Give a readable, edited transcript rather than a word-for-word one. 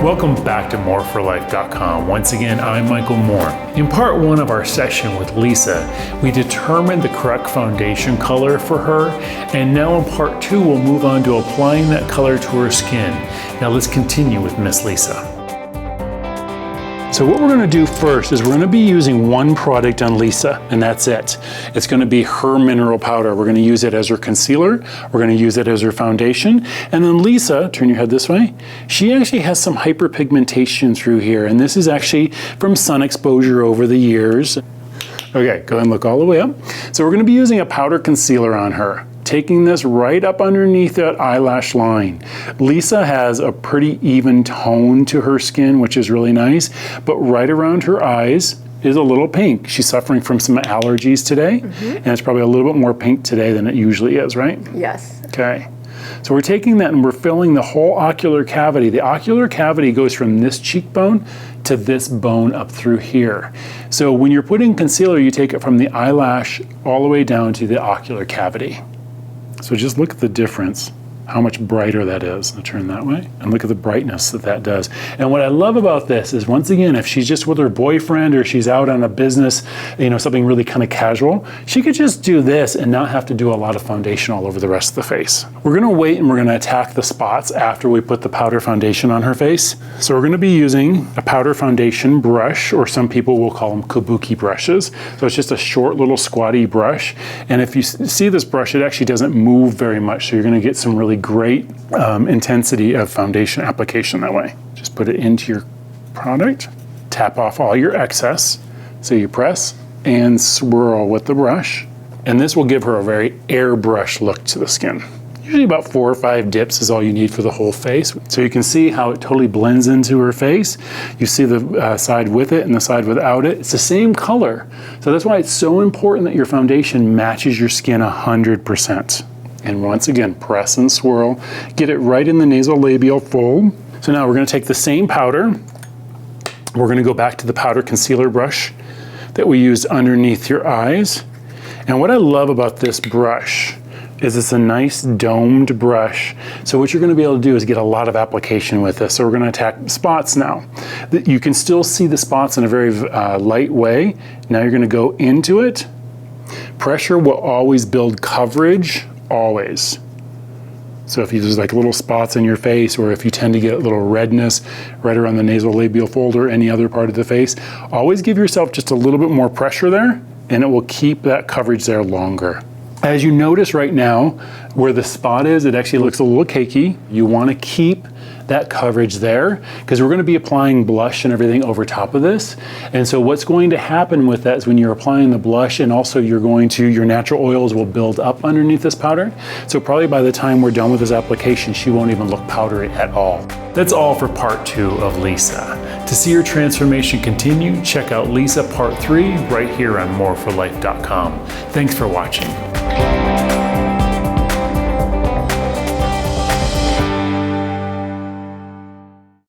Welcome back to moreforlife.com. Once again, I'm Michael Moore. In part one of our session with Lisa, we determined the correct foundation color for her, and now in part two, we'll move on to applying that color to her skin. Now let's continue with Miss Lisa. So what we're going to do first is we're going to be using one product on Lisa, and that's it. It's going to be her mineral powder. We're going to use it as her concealer. We're going to use it as her foundation. And then Lisa, turn your head this way, she actually has some hyperpigmentation through here, and this is actually from sun exposure over the years. Okay, go ahead and look all the way up. So we're going to be using a powder concealer on her, taking this right up underneath that eyelash line. Lisa has a pretty even tone to her skin, which is really nice, but right around her eyes is a little pink. She's suffering from some allergies today, and it's probably a little bit more pink today than it usually is, right? Yes. Okay. So we're taking that and we're filling the whole ocular cavity. The ocular cavity goes from this cheekbone to this bone up through here. So when you're putting concealer, you take it from the eyelash all the way down to the ocular cavity. So just look at the difference, how much brighter that is. I'll turn that way, and look at the brightness that that does. And what I love about this is, once again, if she's just with her boyfriend or she's out on a business, you know, something really kind of casual, she could just do this and not have to do a lot of foundation all over the rest of the face. We're gonna wait and we're gonna attack the spots after we put the powder foundation on her face. So we're gonna be using a powder foundation brush, or some people will call them kabuki brushes. So it's just a short little squatty brush. And if you see this brush, it actually doesn't move very much. So you're gonna get some really great intensity of foundation application that way. Just put it into your product, tap off all your excess. So you press and swirl with the brush. And this will give her a very airbrush look to the skin. Usually about 4 or 5 dips is all you need for the whole face. So you can see how it totally blends into her face. You see the side with it and the side without it. It's the same color. So that's why it's so important that your foundation matches your skin 100%. And once again, press and swirl. Get it right in the nasolabial fold. So now we're going to take the same powder. We're going to go back to the powder concealer brush that we used underneath your eyes. And what I love about this brush is it's a nice domed brush. So what you're going to be able to do is get a lot of application with this. So we're going to attack spots now. You can still see the spots in a very light way. Now you're going to go into it. Pressure will always build coverage. Always. So if there's like little spots in your face, or if you tend to get a little redness right around the nasolabial fold or any other part of the face, always give yourself just a little bit more pressure there, and it will keep that coverage there longer. As you notice right now, where the spot is, it actually looks a little cakey. You want to keep that coverage there, because we're going to be applying blush and everything over top of this. And so what's going to happen with that is when you're applying the blush, and also your natural oils will build up underneath this powder. So probably by the time we're done with this application, she won't even look powdery at all. That's all for part 2 of Lisa. To see her transformation continue, check out Lisa part 3 right here on moreforlife.com. Thanks for watching.